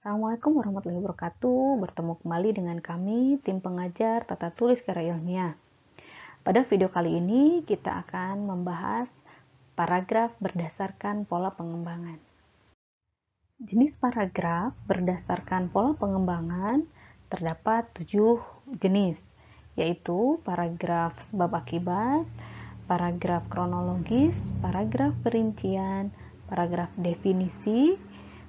Assalamualaikum warahmatullahi wabarakatuh. Bertemu kembali dengan kami, tim pengajar tata tulis karya ilmiah. Pada video kali ini, kita akan membahas paragraf berdasarkan pola pengembangan. Jenis paragraf berdasarkan pola pengembangan terdapat 7 jenis, yaitu paragraf sebab akibat, paragraf kronologis, paragraf perincian, paragraf definisi,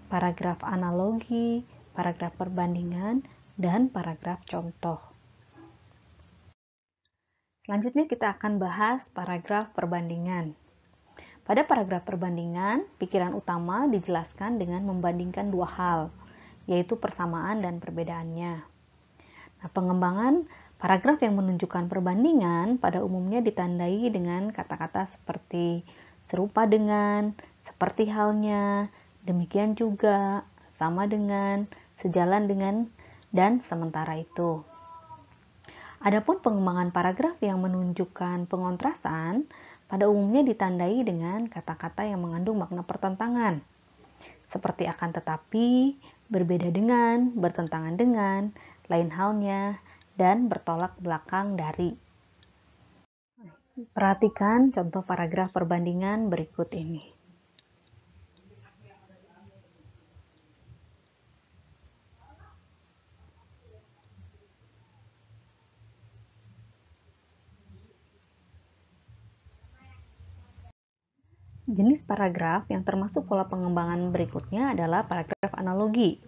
paragraf analogi, paragraf perbandingan, dan paragraf contoh. Selanjutnya kita akan bahas paragraf perbandingan. Pada paragraf perbandingan, pikiran utama dijelaskan dengan membandingkan dua hal, yaitu persamaan dan perbedaannya. Nah, pengembangan paragraf yang menunjukkan perbandingan pada umumnya ditandai dengan kata-kata seperti serupa dengan, seperti halnya, demikian juga, sama dengan, sejalan dengan, dan sementara itu. Adapun pengembangan paragraf yang menunjukkan pengontrasan pada umumnya ditandai dengan kata-kata yang mengandung makna pertentangan, seperti akan tetapi, berbeda dengan, bertentangan dengan, lain halnya, dan bertolak belakang dari. Perhatikan contoh paragraf perbandingan berikut ini. Jenis paragraf yang termasuk pola pengembangan berikutnya adalah paragraf analogi.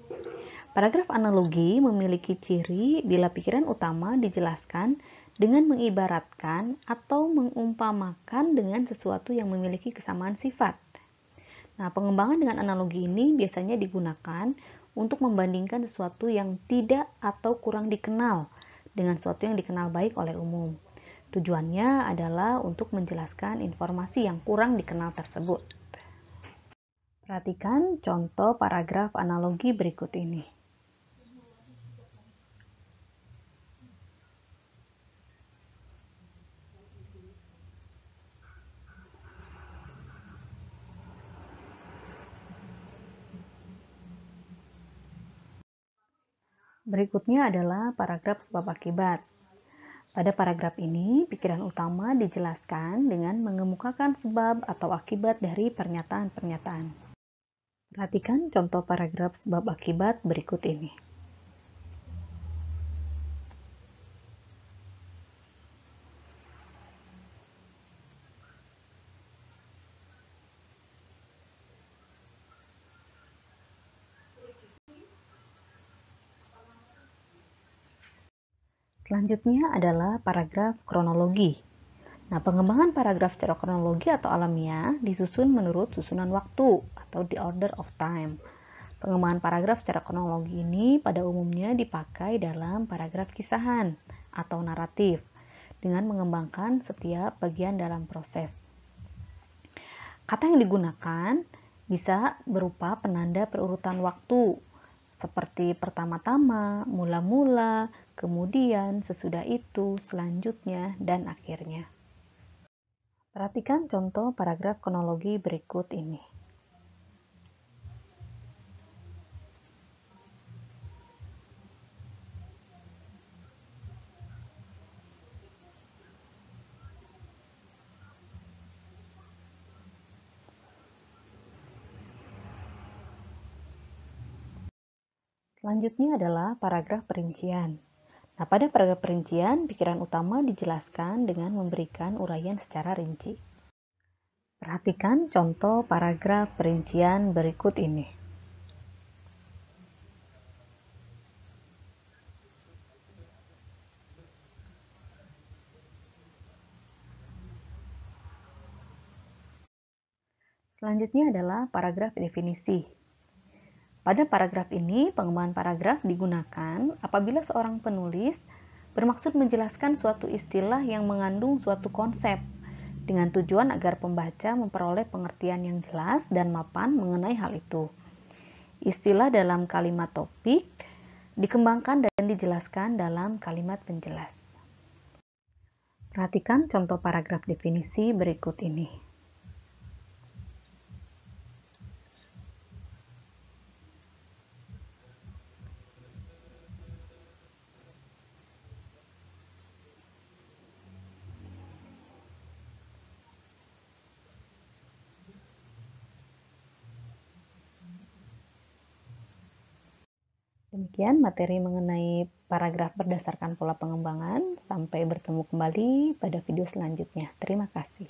Paragraf analogi memiliki ciri bila pikiran utama dijelaskan dengan mengibaratkan atau mengumpamakan dengan sesuatu yang memiliki kesamaan sifat. Nah, pengembangan dengan analogi ini biasanya digunakan untuk membandingkan sesuatu yang tidak atau kurang dikenal dengan sesuatu yang dikenal baik oleh umum. Tujuannya adalah untuk menjelaskan informasi yang kurang dikenal tersebut. Perhatikan contoh paragraf analogi berikut ini. Berikutnya adalah paragraf sebab akibat. Pada paragraf ini, pikiran utama dijelaskan dengan mengemukakan sebab atau akibat dari pernyataan-pernyataan. Perhatikan contoh paragraf sebab akibat berikut ini. Selanjutnya adalah paragraf kronologi. Nah, pengembangan paragraf secara kronologi atau alamiah disusun menurut susunan waktu atau the order of time. Pengembangan paragraf secara kronologi ini pada umumnya dipakai dalam paragraf kisahan atau naratif dengan mengembangkan setiap bagian dalam proses. Kata yang digunakan bisa berupa penanda perurutan waktu, seperti pertama-tama, mula-mula, kemudian, sesudah itu, selanjutnya, dan akhirnya. Perhatikan contoh paragraf kronologi berikut ini. Selanjutnya adalah paragraf perincian. Nah, pada paragraf perincian, pikiran utama dijelaskan dengan memberikan uraian secara rinci. Perhatikan contoh paragraf perincian berikut ini. Selanjutnya adalah paragraf definisi. Pada paragraf ini, pengembangan paragraf digunakan apabila seorang penulis bermaksud menjelaskan suatu istilah yang mengandung suatu konsep dengan tujuan agar pembaca memperoleh pengertian yang jelas dan mapan mengenai hal itu. Istilah dalam kalimat topik dikembangkan dan dijelaskan dalam kalimat penjelas. Perhatikan contoh paragraf definisi berikut ini. Demikian materi mengenai paragraf berdasarkan pola pengembangan. Sampai bertemu kembali pada video selanjutnya. Terima kasih.